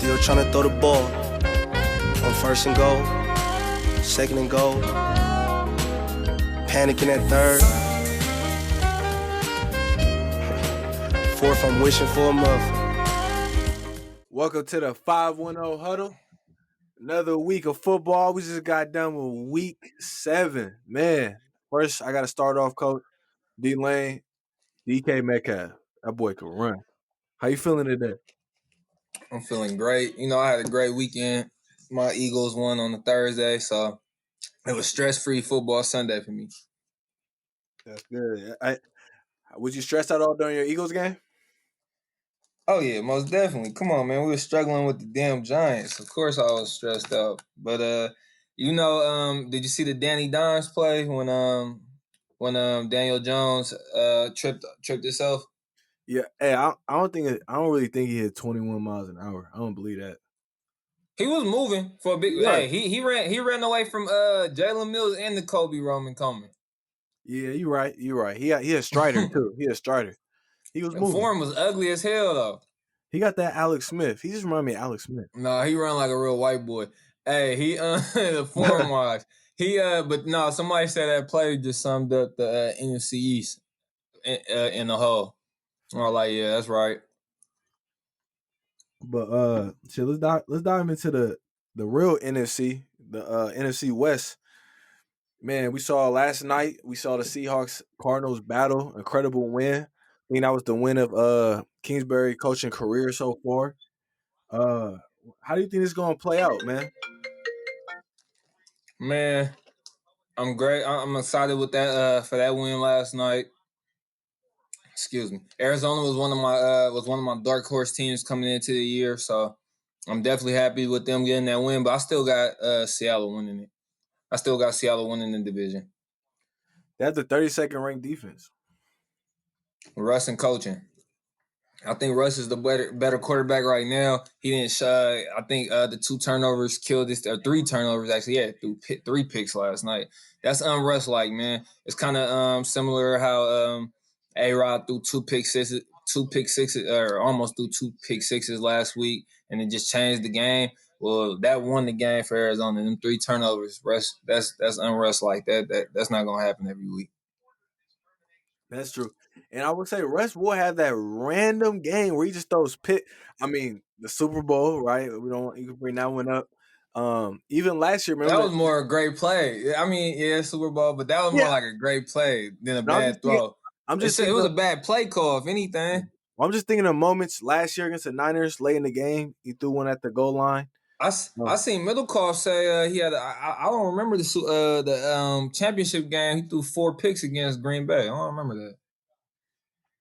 Still trying to throw the ball. On first and goal, second and goal. Panicking at third. Fourth, I'm wishing for a month. Welcome to the 510 Huddle. Another week of football. We just got done with week 7. Man, first I got to start off, Coach. D-Lane, DK Metcalf. That boy can run. How you feeling today? I'm feeling great. I had a great weekend. My Eagles won on a Thursday, so it was stress-free football Sunday for me. That's good. Was you stressed out all during your Eagles game? Oh, yeah, most definitely. Come on, man. We were struggling with the damn Giants. Of course I was stressed out. But, did you see the Danny Dimes play when Daniel Jones tripped himself? Yeah. Hey, I don't really think he hit 21 miles an hour. I don't believe that. He was moving for a big. Right. Hey, he ran away from Jalen Mills and the Kobe Roman Coleman. Yeah, you're right. He a strider too. He a strider. He was The moving. form was ugly as hell though. He got that Alex Smith. He just reminded me of Alex Smith. No, he run like a real white boy. Hey, he the form wise. But no, somebody said that play just summed up the NFC East in the whole. I'm like, yeah, that's right. But let's dive into the real NFC, the NFC West. Man, we saw last night. We saw the Seahawks Cardinals battle, incredible win. I think that was the win of Kingsbury coaching career so far. How do you think this is gonna play out, man? Man, I'm great. I'm excited with that for that win last night. Excuse me. Arizona was one of my dark horse teams coming into the year, so I'm definitely happy with them getting that win. But I still got Seattle winning it. I still got Seattle winning the division. That's the 32nd ranked defense. Russ and coaching. I think Russ is the better quarterback right now. He didn't. I think the 2 turnovers killed this, or 3 turnovers actually. Yeah, threw 3 picks last night. That's Russ like, man. It's kind of similar how A-Rod threw 2 pick sixes, or almost threw 2 pick sixes last week, and it just changed the game. Well, that won the game for Arizona. Them 3 turnovers, Russ. That's Russ like that. That's not gonna happen every week. That's true. And I would say Russ will have that random game where he just throws the Super Bowl, right? You can bring that one up. Even last year, remember that was more a great play. I mean, yeah, Super Bowl, but that was more like a great play than a bad throw. It was a bad play call, if anything. I'm just thinking of moments last year against the Niners, late in the game. He threw one at the goal line. I seen Middlecoff say he had. I don't remember the championship game. He threw 4 picks against Green Bay. I don't remember that.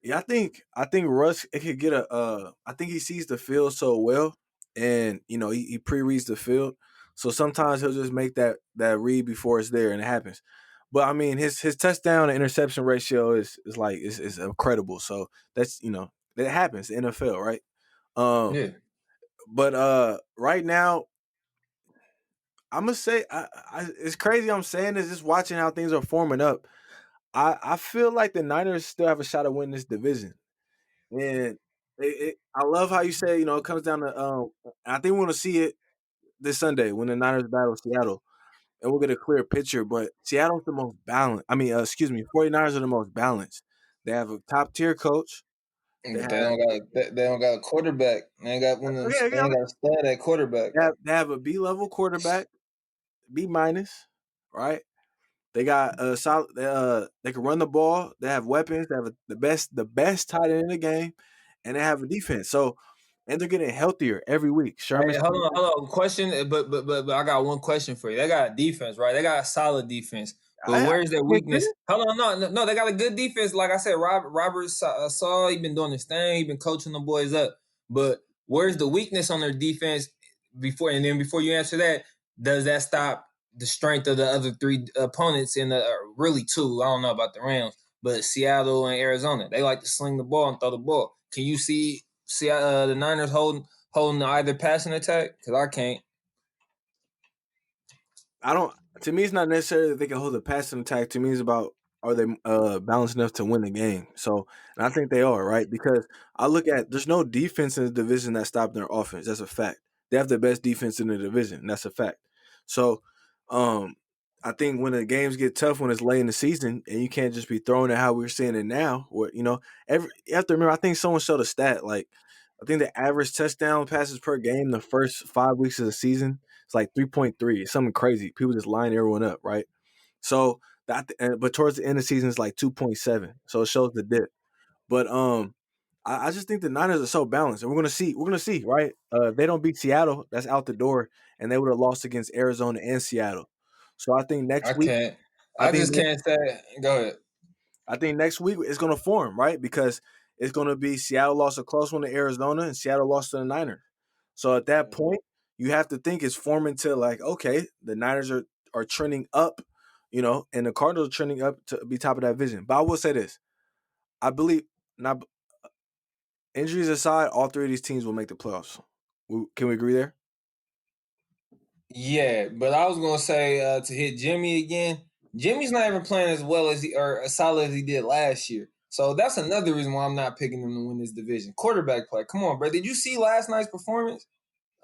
Yeah, I think Russ it could get I think he sees the field so well, and he pre-reads the field, so sometimes he'll just make that read before it's there and it happens. But I mean, his touchdown to interception ratio is incredible. So that's that happens in the NFL, right? Yeah. But right now, I'm gonna say it's crazy. I'm saying this, just watching how things are forming up. I feel like the Niners still have a shot at winning this division, and I love how you say it comes down to. I think we're gonna see it this Sunday when the Niners battle Seattle, and we'll get a clear picture. But Seattle's the most balanced. 49ers are the most balanced. They have a top tier coach. They don't got a quarterback. They ain't got a stud at quarterback. They have a B-level quarterback, B minus, right? They got a solid. They can run the ball. They have weapons. They have the best tight end in the game, and they have a defense. So, and they're getting healthier every week. Sherman, hey, hold on. Question, but I got one question for you. They got a defense, right? They got a solid defense. But where's their weakness? Hold on, no, they got a good defense. Like I said, Robert Saul, he been doing his thing. He been coaching the boys up. But where's the weakness on their defense? Before you answer that, does that stop the strength of the other 3 opponents really 2? I don't know about the Rams, but Seattle and Arizona, they like to sling the ball and throw the ball. Can you see the Niners holding either passing attack? Because I can't. I don't. To me, it's not necessarily that they can hold a passing attack. To me, it's about are they balanced enough to win the game. So, and I think they are, right? Because I look at there's no defense in the division that stopped their offense. That's a fact. they have the best defense in the division. And that's a fact. So, um, I think when the games get tough when it's late in the season and you can't just be throwing it how we're seeing it now, or you have to remember. I think someone showed a stat like I think the average touchdown passes per game the first 5 weeks of the season is like 3.3. It's something crazy. People just line everyone up, right? So but towards the end of the season it's like 2.7. So it shows the dip. But I just think the Niners are so balanced, and we're gonna see. We're gonna see, right? They don't beat Seattle. That's out the door, and they would have lost against Arizona and Seattle. So I think next I week, can't. I I think just can't say. Go ahead. I think next week it's gonna form, right? Because it's gonna be Seattle lost a close one to Arizona, and Seattle lost to the Niners. So at that point, you have to think it's forming to like, okay, the Niners are trending up, and the Cardinals are trending up to be top of that division. But I will say this: I believe not. Injuries aside, all three of these teams will make the playoffs. Can we agree there? Yeah, but I was gonna say to hit Jimmy again. Jimmy's not even playing as well as or as solid as he did last year. So that's another reason why I'm not picking them to win this division. Quarterback play. Come on, bro. Did you see last night's performance?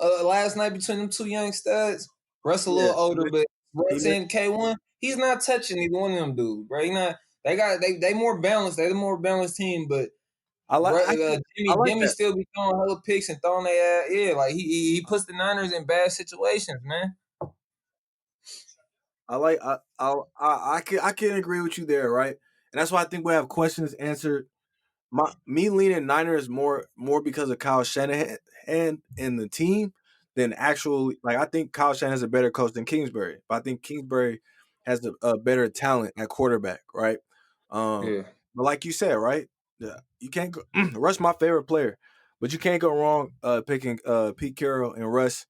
Last night between them two young studs. Russ a Yeah, little older, but he Russ missed. and K1, he's not touching either one of them dudes, bro. He not. They more balanced. They the more balanced team, but I like. I like Jimmy that. still be throwing hella picks and throwing their ass. Yeah, like he puts the Niners in bad situations, man. I like. I can agree with you there, right? And that's why I think we have questions answered. Me leaning Niners more because of Kyle Shanahan and the team than actual. Like I think Kyle Shanahan is a better coach than Kingsbury, but I think Kingsbury has a better talent at quarterback, right? Um, Yeah. but like you said, right? Yeah, you can't go. Russ, my favorite player, but you can't go wrong picking Pete Carroll and Russ.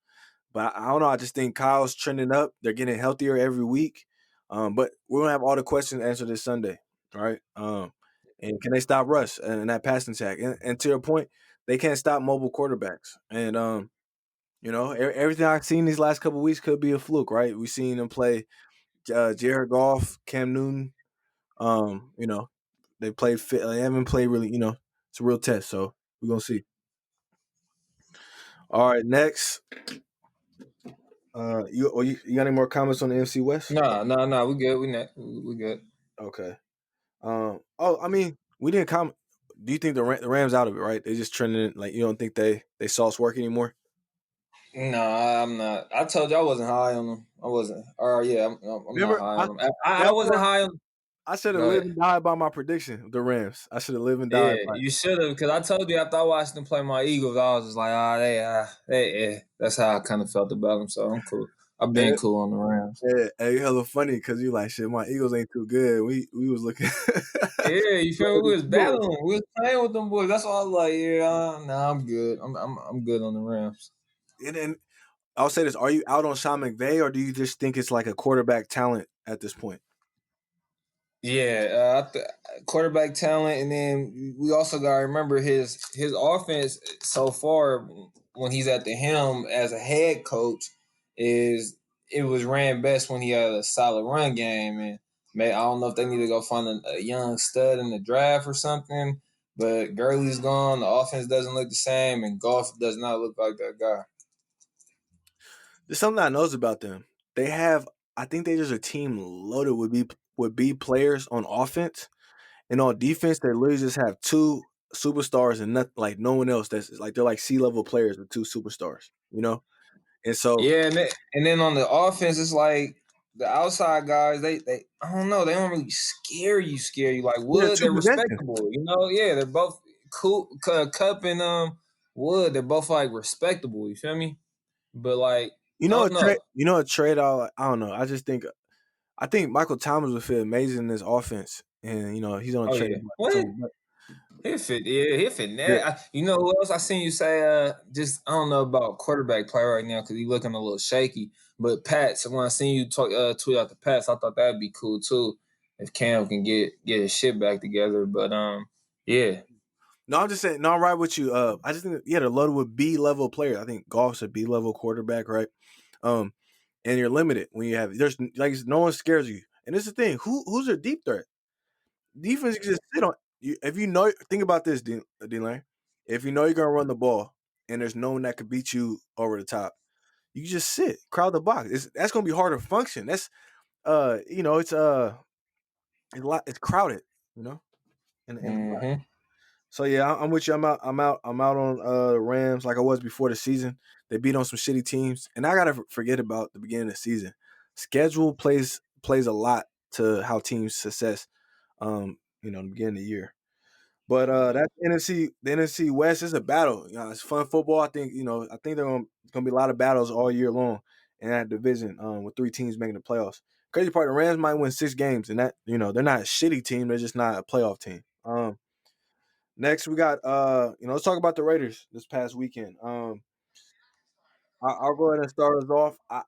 But I don't know. I just think Kyle's trending up. They're getting healthier every week. But we're gonna have all the questions answered this Sunday, right? And can they stop Russ and that passing attack? And to your point, they can't stop mobile quarterbacks. And everything I've seen these last couple of weeks could be a fluke, right? We've seen them play Jared Goff, Cam Newton. They played fit. They haven't played really. It's a real test. So we're gonna see. All right, next. You got any more comments on the NFC West? Nah. We good. We good. Okay. I mean, we didn't comment. Do you think the Rams out of it? Right? They just trending like you don't think they saw us work anymore? Nah, I'm not. I told you I wasn't high on them. I wasn't. Or yeah, I'm not Remember, high on them. I that's wasn't why high on. I should have Go lived ahead. and died by my prediction. The Rams. I should have lived and died Yeah, by. you should have, because I told you after I watched them play my Eagles, I was just like, yeah. That's how I kind of felt about them. So I'm cool. I've been And, cool on the Rams. and hella funny because you like shit. My Eagles ain't too good. We was looking. Yeah, you feel me? We was Cool. battling. We was playing with them boys. That's why I was like, yeah, nah, I'm good. I'm good on the Rams. And I'll say this: are you out on Sean McVay, or do you just think it's like a quarterback talent at this point? Yeah, quarterback talent, and then we also got to remember his offense so far when he's at the helm as a head coach is it was ran best when he had a solid run game, and I don't know if they need to go find a young stud in the draft or something. But Gurley's gone, the offense doesn't look the same, and Goff does not look like that guy. There's something I knows about them. They have, I think they just a team loaded with B players on offense, and on defense they literally just have two superstars and not like no one else. That's like they're like C-level players with two superstars, And so Yeah, and then on the offense, it's like the outside guys. They I don't know. They don't really scare you like they're Wood. two They're possessions. respectable. Yeah, they're both cool. Cup and Wood. They're both like respectable. You feel me? But like You I know a don't trade. know. You know a trade. I don't know. I think Michael Thomas would fit amazing in this offense, and he's on a Oh trade. yeah, what? He'll fit. Yeah, he'll fit. Yeah, You know who else I seen you say? Just I don't know about quarterback play right now because he looking a little shaky. But Pats, when I seen you talk tweet out the Pats, I thought that'd be cool too if Cam can get his shit back together. But yeah, no, I'm just saying. No, I'm right with you. I just think they're loaded with B level players. I think Goff's a B level quarterback, right? Um, and you're limited when you have there's like no one scares you. And this is the thing. Who's a deep threat? Defense you can just sit on. You if you know. Think about this, Dean Lane. If you know you're gonna run the ball, and there's no one that could beat you over the top, you just sit, crowd the box. That's gonna be harder to function. That's it's a lot. It's crowded, you know, in the box. Mm-hmm. So yeah, I'm with you. I'm out on the Rams like I was before the season. They beat on some shitty teams, and I gotta forget about the beginning of the season. Schedule plays a lot to how teams' success. In the beginning of the year. But that the NFC West is a battle. It's fun football. I think gonna be a lot of battles all year long in that division. With 3 teams making the playoffs. Crazy part, the Rams might win 6 games, and that they're not a shitty team. They're just not a playoff team. Next we got let's talk about the Raiders this past weekend. I'll go ahead and start us off. I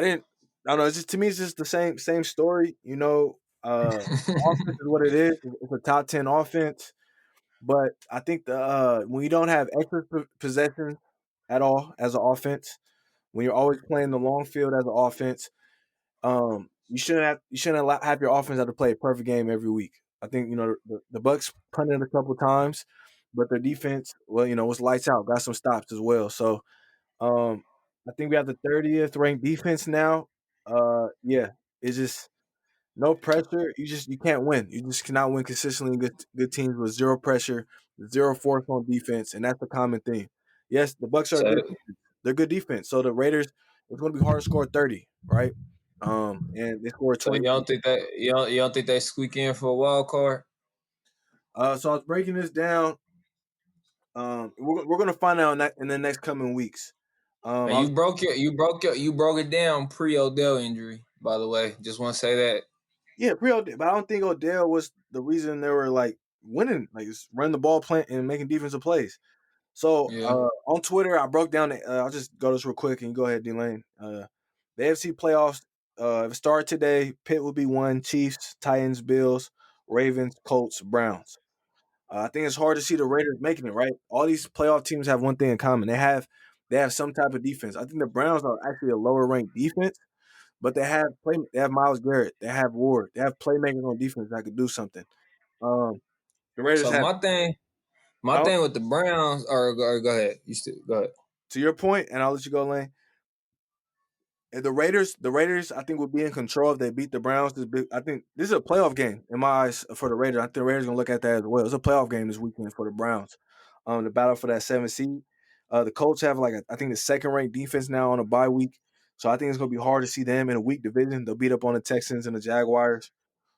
didn't. I don't know. It's just to me, it's just the same story. Offense is what it is. It's a top 10 offense. But I think when you don't have extra possessions at all as an offense, when you're always playing the long field as an offense, you shouldn't have your offense have to play a perfect game every week. I think the Bucks punted a couple times, but their defense, well, was lights out, got some stops as well. So I think we have the 30th ranked defense now. Yeah, it's just no pressure. You can't win. You just cannot win consistently. Good teams with zero pressure, zero force on defense, and that's a common theme. Yes, the Bucks are So, good. They're good defense. So the Raiders, it's going to be hard to score 30, right? And they scored so 20. you don't think they squeak in for a wild card? So I was breaking this down. We're going to find out in the next coming weeks. And you broke it down pre Odell injury. By the way, just want to say that. Yeah, but I don't think Odell was the reason they were like winning, like just running the ball, playing and making defensive plays. So Yeah. on Twitter, I broke down. I'll just go this real quick, and you go ahead, D-Lane. The AFC playoffs. If it started today, Pitt would be 1. Chiefs, Titans, Bills, Ravens, Colts, Browns. I think it's hard to see the Raiders making it. Right, all these playoff teams have one thing in common. They have some type of defense. I think the Browns are actually a lower ranked defense, but they have Miles Garrett, they have Ward, they have playmakers on defense that could do something. Um, the Raiders So have. my I don't, thing with the Browns, or go ahead. You still go ahead. to your point, and I'll let you go, Lane. And the Raiders, I think will be in control if they beat the Browns. I think this is a playoff game in my eyes for the Raiders. I think the Raiders gonna look at that as well. It's a playoff game this weekend for the Browns. The battle for that 7th seed. The Colts have I think the second ranked defense now on a bye week, so I think it's gonna be hard to see them in a weak division. They'll beat up on the Texans and the Jaguars.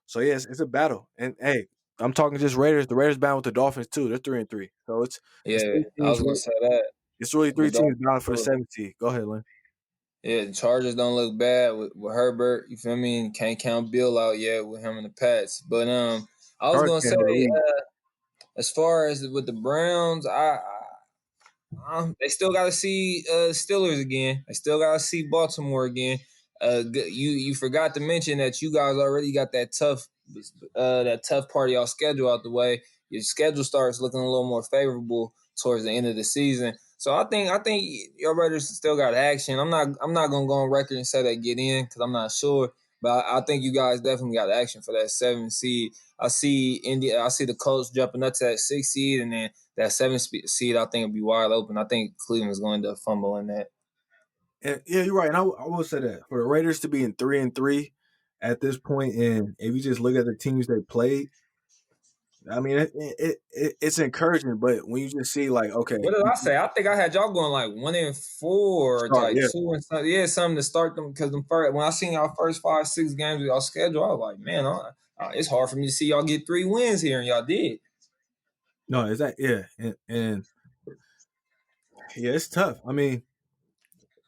So yeah, it's a battle. And hey, I'm talking just Raiders. The Raiders bound with the Dolphins too. They're 3-3. So it's Yeah, three I teams. was gonna say that. It's really The 3 teams bound for the Dolphins. 7th seed. Go ahead, Lynn. Yeah, the Chargers don't look bad with Herbert. You feel me? And can't count Bill out yet with him and the Pats. But I was Chargers gonna can't say, hold the lead. as far as with the Browns, they still got to see Steelers again. They still got to see Baltimore again. You forgot to mention that you guys already got that tough part of y'all schedule out the way. Your schedule starts looking a little more favorable towards the end of the season. So I think your Raiders still got action. I'm not gonna go on record and say they get in because I'm not sure, but I think you guys definitely got action for that 7th seed. I see India. I see the Colts jumping up to that 6th seed, and then that 7th seed, I think, will be wide open. I think Cleveland's going to fumble in that. And yeah, you're right. And I will say that for the Raiders to be in 3-3 at this point, and if you just look at the teams they played, I mean, it's encouraging. But when you just see okay, What did I say? I think I had y'all going like 1-4, start, like yeah, 2 and something. Yeah, something to start them because when I seen y'all first 5, 6 games of y'all schedule, I was like, man, it's hard for me to see y'all get 3 wins here, and y'all did. no, is that yeah, and yeah, it's tough. I mean,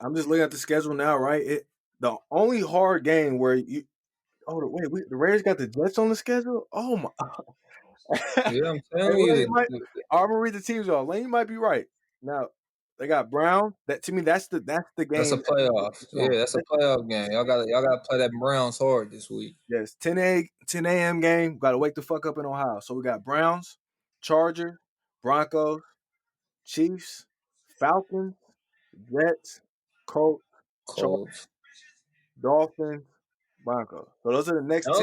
I'm just looking at the schedule now, right? The only hard game where you the Raiders got the Jets on the schedule. Oh my, Yeah, I'm hey, telling well, you, you might. I'm gonna read the teams off. Lane, you might be right. Now they got Brown. That to me, that's the that's a game. playoff. Yeah, that's a playoff game. Y'all got to play that Browns hard this week. Yes, 10 a.m. game. Got to wake the fuck up in Ohio. So we got Browns, Chargers, Broncos, Chiefs, Falcons, Jets, Colts, Chargers, Colts. Dolphins, Broncos. So those are the The next 10.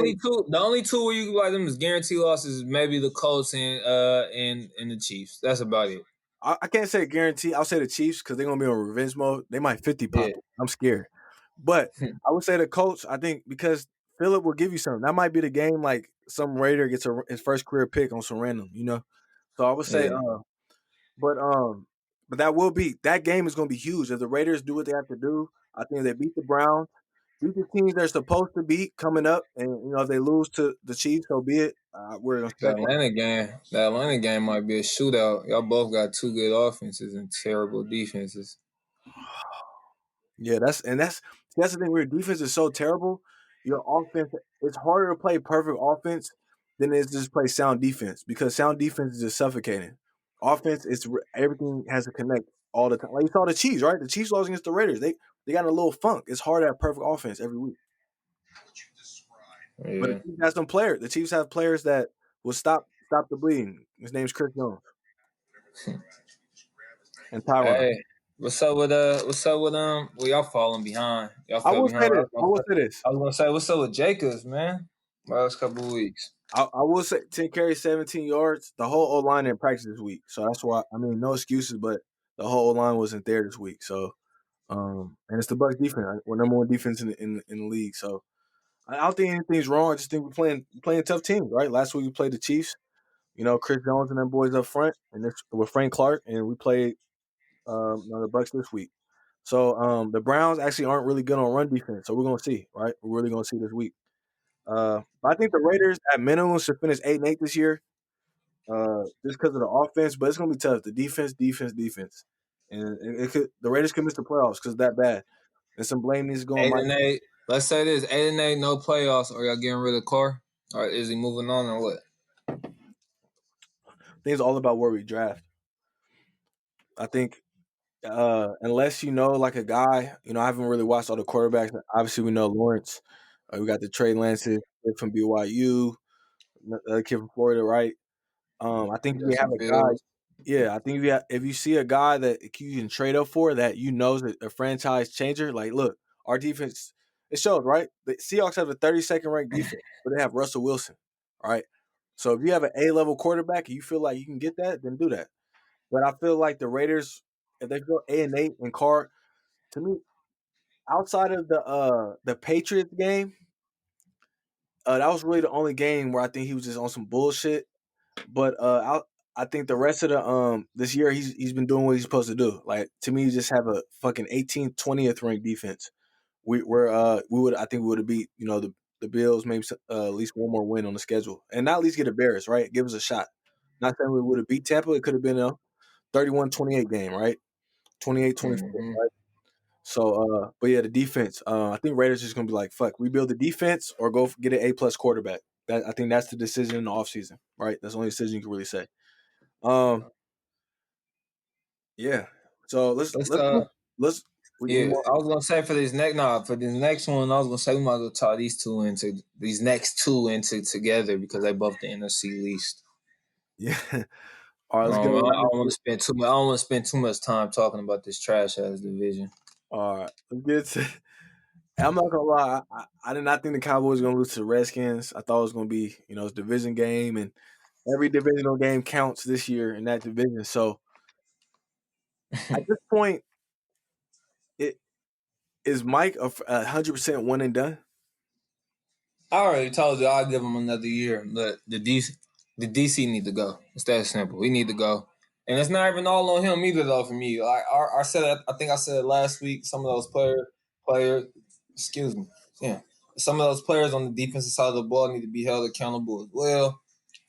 only two where you can like them is guarantee losses is maybe the Colts and the Chiefs. That's about it. I can't say guarantee. I'll say the Chiefs because they're gonna be on revenge mode. They might 50 Yeah. pop it. I'm scared, but I would say the Colts. I think because Phillip will give you something. That might be the game. Like some Raider gets his first career pick on some random. So I would say, Yeah. but that will be that game is gonna be huge if the Raiders do what they have to do. I think if they beat the Browns, beat the teams they're supposed to beat coming up, and if they lose to the Chiefs, so be it. We're gonna The expect that. Atlanta game might be a shootout. Y'all both got two good offenses and terrible defenses. Yeah, that's the thing. Where your defense is so terrible, your offense it's harder to play perfect offense than it is to just play sound defense because sound defense is just suffocating. Offense, everything has to connect all the time. Like you saw the Chiefs, right? The Chiefs lost against the Raiders. They got in a little funk. It's hard to have perfect offense every week. But the Yeah. Chiefs have some players. The Chiefs have players that will stop the bleeding. His name's Chris Jones and Tyron. Hey, what's up with well, y'all falling behind. Y'all I fell will behind. say this. I will say this. I was gonna say what's up with Jacobs, man. Last couple of weeks. I will say 10 carries, 17 yards. The whole O line didn't practice this week, so that's why. I mean, no excuses, but the whole O line wasn't there this week. So, and it's the Bucks defense. We're number one defense in the league. So, I don't think anything's wrong. I just think we're playing tough teams. Right? Last week we played the Chiefs. Chris Jones and them boys up front, and this with Frank Clark, and we played the Bucks this week. So, the Browns actually aren't really good on run defense. So we're gonna see. Right? We're really gonna see this week. But I think the Raiders at minimum should finish 8-8 this year. Just because of the offense, but it's gonna be tough. The defense, and the Raiders could miss the playoffs because that bad. And some blame needs to go on Eight Mike. and eight. Let's say this: 8-8, no playoffs. Are y'all getting rid of Carr? Or is he moving on or what? I think it's all about where we draft. I think unless like a guy, I haven't really watched all the quarterbacks. Obviously, we know Lawrence. We got the Trey Lances kid from BYU, the other kid from Florida, right? I think we have Justin a guy. Fields. Yeah, I think if you see a guy that you can trade up for that is a franchise changer, like look, our defense it shows, right? The Seahawks have a 32nd ranked defense, but they have Russell Wilson, right? So if you have an A-level quarterback and you feel like you can get that, then do that. But I feel like the Raiders, if they go 8-8 and Carr, to me, outside of the Patriots game, that was really the only game where I think he was just on some bullshit. But I think the rest of the this year he's been doing what he's supposed to do. Like to me, you just have a fucking 18th, 20th ranked defense. I think we would have beat the Bills, maybe at least one more win on the schedule, and not at least get embarrassed, right? Give us a shot. Not saying we would have beat Tampa. It could have been a 31-28 game, right? 28-24, Mm-hmm. right? So, but yeah, the defense. I think Raiders just gonna be like, fuck, rebuild the defense or go get an A+ quarterback. I think that's the decision in the offseason, right? That's the only decision you can really say. Um, yeah. So Let's let's we any yeah. more? I was gonna say for this next one, I was gonna say we might as well tie these next two into together because they both the NFC least. Yeah. All right, let's get on. I don't want to spend too much. I don't want to spend too much time talking about this trash ass division. All right, let's get to. I'm not gonna lie. I did not think the Cowboys were gonna lose to the Redskins. I thought it was gonna be it's a division game and every divisional game counts this year in that division. So at this point, it is Mike 100% one and done. I already told you I'll give him another year, but the DC need to go. It's that simple. We need to go, and it's not even all on him either, though. For me, like I said, I think I said last week, some of those players, excuse me, yeah, some of those players on the defensive side of the ball need to be held accountable as well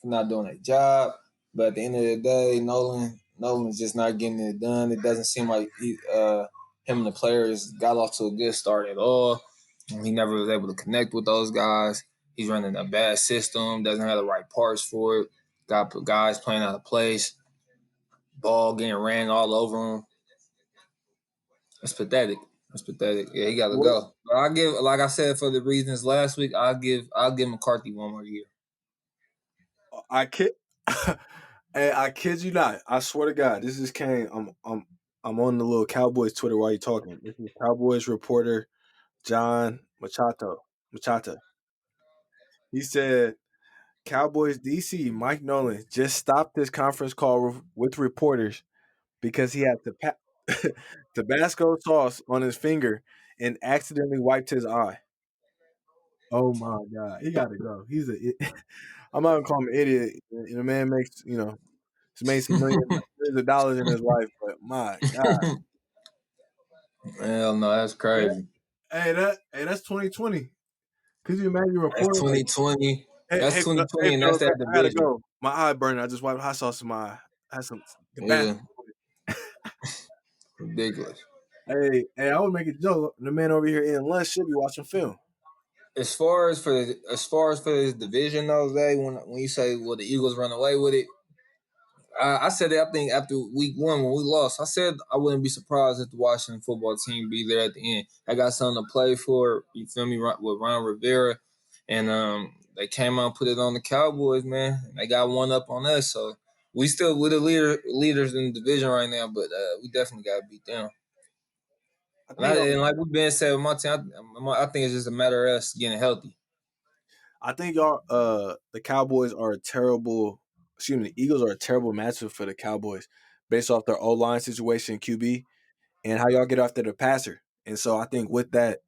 for not doing their job. But at the end of the day, Nolan's just not getting it done. It doesn't seem like him and the players got off to a good start at all. He never was able to connect with those guys. He's running a bad system, doesn't have the right parts for it. Got guys playing out of place, ball getting ran all over him. It's pathetic. It's pathetic. Yeah, he got to What go. But like I said, for the reasons last week, I'll give McCarthy one more year. I kid, and I kid you not. I swear to God, this just came. I'm on the little Cowboys Twitter while you're talking. This is Cowboys reporter John Machata. He said Cowboys DC Mike Nolan just stopped his conference call with reporters because he had Tabasco sauce on his finger and accidentally wiped his eye. Oh my god, he got to go. I'm not gonna call him an idiot. And the man makes he's made some millions of dollars in his life, but my god, Hell no, that's crazy. that's 2020. Could you imagine That's reporting like, 2020. hey, That's hey, hey, 2020, and that's fellas, that I gotta division. go. My eye burning. I just wiped hot sauce in my eye. I had some Tabasco. Yeah, ridiculous. Hey, I would make a joke. The man over here eating lunch should be watching film. As far as for this division though, Zay, when you say will the Eagles run away with it, I said that I think after week one when we lost, I said I wouldn't be surprised if the Washington football team be there at the end. I got something to play for. You feel me? With Ron Rivera, and they came out and put it on the Cowboys, man. And they got one up on us, so we're the leaders in the division right now, but we definitely got to beat them. I And, think and like we've been saying, with my team, I think it's just a matter of us getting healthy. I think y'all the Cowboys are a terrible. Excuse me, the Eagles are a terrible matchup for the Cowboys based off their O line situation, QB, and how y'all get after the passer. And so I think with that,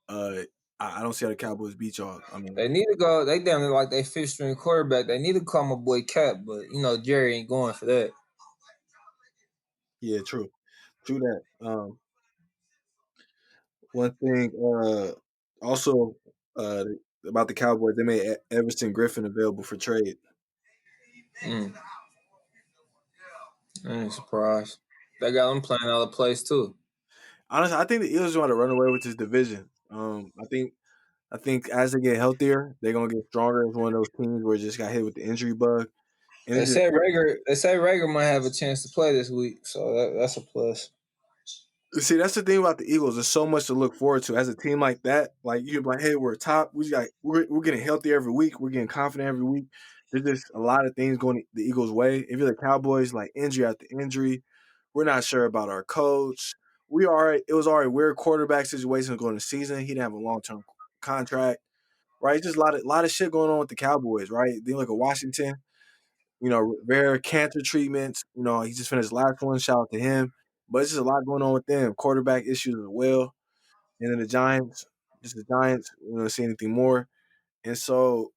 uh, I don't see how the Cowboys beat y'all. I mean, They need to go. They down there like they fifth string quarterback. They need to call my boy Cap, but Jerry ain't going for that. yeah, true that. One thing, also, uh, about the Cowboys, they made Everson Griffin available for trade. Mm, I ain't surprised. They got them playing out of place too. Honestly, I think the Eagles want to run away with this division. I think as they get healthier, they're gonna get stronger as one of those teams where it just got hit with the injury bug. And They it's just say Rager might have a chance to play this week, so that's a plus. see that's the thing about the Eagles. There's so much to look forward to as a team like that. Like you're like, hey, we're top. We're getting healthier every week. We're getting confident every week. There's just a lot of things going the Eagles' way. If you're the Cowboys, like injury after injury, we're not sure about our coach. It was already weird quarterback situation going the season. He didn't have a long term contract. Right, just a lot of shit going on with the Cowboys. Right, they look at Washington. Rare cancer treatments. He just finished last one. Shout out to him. But it's just a lot going on with them. Quarterback issues as well. And then the Giants, just the Giants, we don't see anything more. And so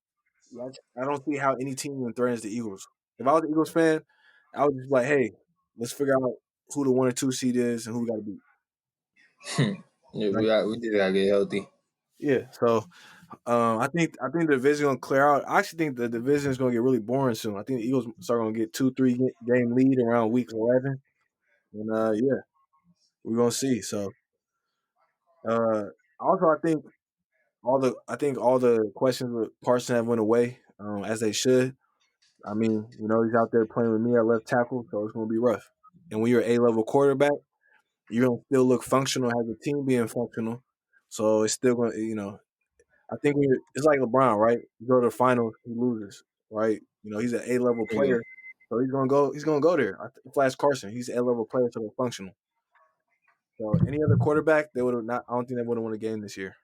I don't see how any team even threatens the Eagles. If I was an Eagles fan, I would just be like, hey, let's figure out who the 1 or 2 seed is and who we got to beat. Yeah, Right? we just gotta get healthy. Yeah. So I think the division gonna clear out. I actually think the division is gonna get really boring soon. I think the Eagles start gonna get 2-3 game lead around week 11. And yeah, we're gonna see. So uh, also, I think all the questions with Carson have went away, as they should. I mean, he's out there playing with me at left tackle, so it's gonna be rough. And when you're an A-level quarterback, you're gonna still look functional, have the team being functional. So it's still gonna. I think it's like LeBron, right? You go to the finals, he loses, right? He's an A-level Yeah, player, so he's gonna go. He's gonna go there. Flash Carson, he's an A-level player, so they're functional. So any other quarterback, they would have not. I don't think they would have won a game this year.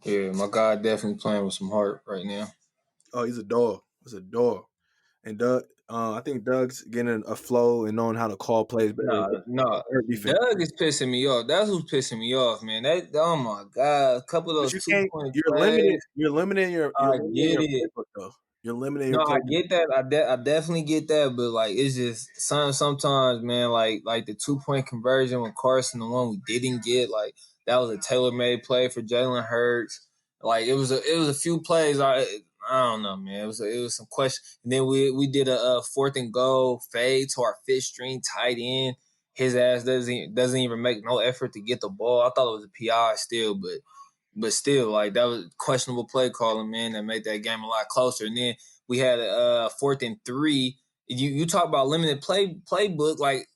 yeah. My guy definitely playing with some heart right now. Oh, he's a dog. He's a dog. And Doug, I think Doug's getting a flow and knowing how to call plays better. No. Their defense. Doug is pissing me off. That's who's pissing me off, man. Oh my god, a couple of But those you can't. 2 point You're limited. plays. You're limiting your. You're I limiting get your it. playbook though. You're limiting your No, I playbook. get that. I definitely get that, but like it's just sometimes, man. Like the 2 point conversion with Carson, the one we didn't get, like that was a tailor made play for Jalen Hurts. Like it was a few plays. I don't know, man. It was some question. And then we did a fourth and goal fade to our fifth string tight end. His ass doesn't even make no effort to get the ball. I thought it was a PI still, but still, like that was questionable play calling, man, that made that game a lot closer. And then we had a fourth and three. You talk about limited playbook, like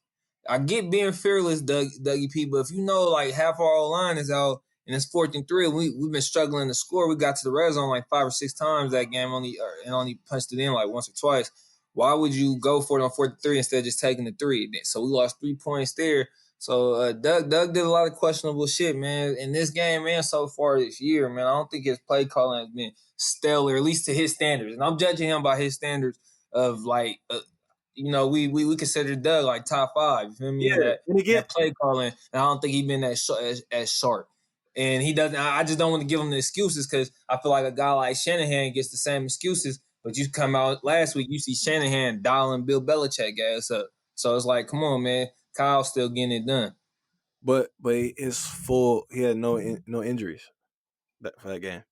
I get being fearless, Dougie P, but if like half our line is out and it's fourth and three, we've been struggling to score. We got to the red zone like 5 or 6 times that game and only punched it in like once or twice. Why would you go for it on fourth and three instead of just taking the three? So we lost 3 points there. So Doug did a lot of questionable shit, man. In this game, man, so far this year, man, I don't think his play calling has been stellar, at least to his standards. And I'm judging him by his standards of like we consider Doug like top five. You feel me? Yeah, And that and again, that play calling, and I don't think he been as sharp. And he doesn't. I just don't want to give him the excuses because I feel like a guy like Shanahan gets the same excuses. But you come out last week, you see Shanahan dialing Bill Belichick ass up. So it's like, come on, man, Kyle's still getting it done. but he is full. He had no injuries for that game.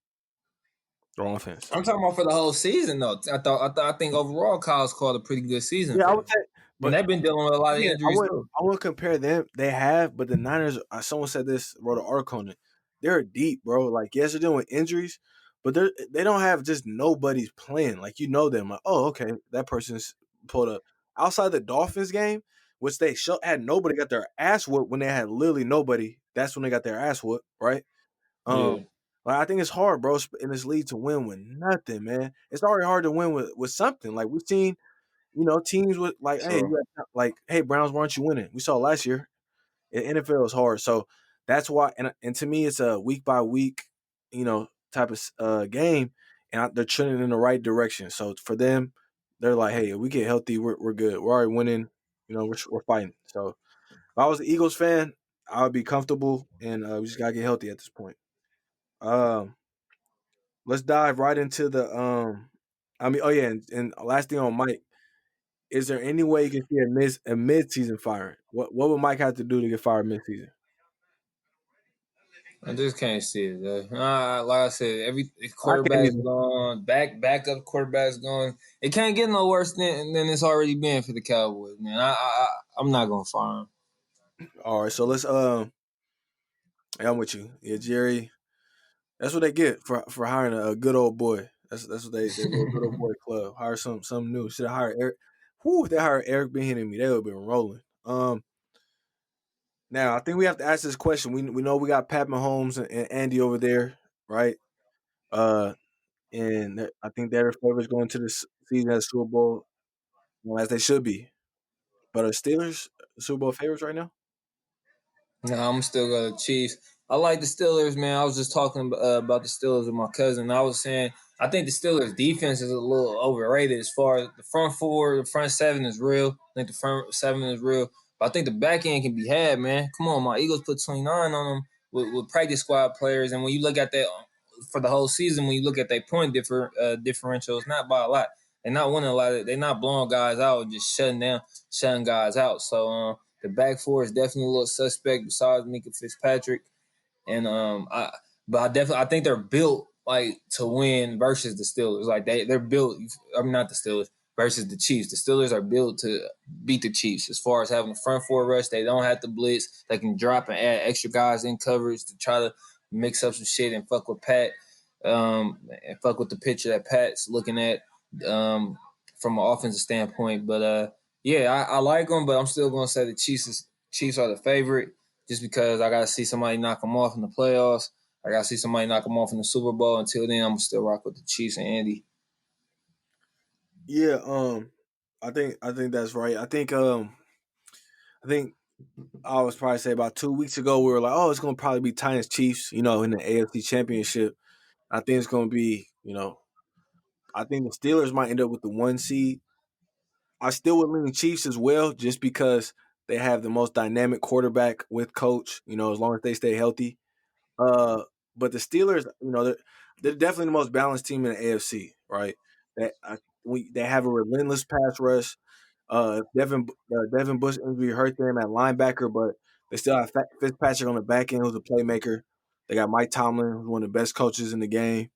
On offense. I'm talking about for the whole season though. I think overall Kyle's called a pretty good season Yeah, I for would them, say, and but they've been dealing with a lot of again, injuries too. I wouldn't compare them. They have, but the Niners. Someone said this, wrote an article on it. They're deep, bro. Like yes, they're dealing with injuries, but they don't have just nobody's playing. Like you know them. Like oh, okay, that person's pulled up. Outside the Dolphins game, which they had nobody got their ass whooped when they had literally nobody. That's when they got their ass whooped, right? Um, Yeah, like I think it's hard, bro, in this league to win with nothing, man. It's already hard to win with something. Like we've seen teams with like, hey, true. like, hey, Browns, why aren't you winning? We saw last year. NFL is hard, so that's why. And to me, it's a week by week, type of game, and they're trending in the right direction. So for them, they're like, hey, if we get healthy, we're good. We're already winning. We're fighting. So if I was an Eagles fan, I would be comfortable, and we just gotta get healthy at this point. Um, let's dive right into the. Oh yeah, and last thing on Mike. Is there any way you can see a mid season firing? What would Mike have to do to get fired mid season? I just can't see it. Like I said, every I can't quarterback's either. gone, backup quarterback's gone. It can't get no worse than it's already been for the Cowboys, man. I'm not gonna fire him. All right, so let's yeah, I'm with you. Yeah, Jerry. That's what they get for hiring a good old boy. That's what they little good old boy club. Hire some new. Should have hired Eric. Whoo, if they hired Eric been hitting me, they would have been rolling. Now I think we have to ask this question. We know we got Pat Mahomes and Andy over there, right? Uh, and I think their favorites going to this season as Super Bowl, as they should be. But are Steelers Super Bowl favorites right now? No, I'm still going to Chiefs. I like the Steelers, man. I was just talking about the Steelers with my cousin. I was saying I think the Steelers' defense is a little overrated as far as the front four, the front seven is real. I think the front seven is real. But I think the back end can be had, man. Come on, my Eagles put 29 on them with practice squad players. And when you look at that for the whole season, when you look at their point differential, it's not by a lot. They're not winning a lot. They're not blowing guys out, just shutting guys out. So the back four is definitely a little suspect besides Mika Fitzpatrick. And I think they're built like to win versus the Steelers. Like they're built. I mean, not the Steelers versus the Chiefs. The Steelers are built to beat the Chiefs as far as having a front four rush. They don't have to blitz. They can drop and add extra guys in coverage to try to mix up some shit and fuck with Pat. And fuck with the picture that Pat's looking at from an offensive standpoint. But yeah, I like them, but I'm still gonna say the Chiefs are the favorite just because I got to see somebody knock them off in the playoffs. I got to see somebody knock them off in the Super Bowl. Until then, I'm gonna still rock with the Chiefs and Andy. Yeah, I think that's right. I think I was probably say about 2 weeks ago we were like, oh, it's gonna probably be Titans Chiefs, in the AFC Championship. I think it's gonna be, I think the Steelers might end up with the 1 seed. I still would lean Chiefs as well, just because they have the most dynamic quarterback with coach. As long as they stay healthy. Uh, but the Steelers, they're definitely the most balanced team in the AFC, right? That they have a relentless pass rush. Devin Bush injury hurt them at linebacker, but they still have Fitzpatrick on the back end, who's a playmaker. They got Mike Tomlin, who's one of the best coaches in the game.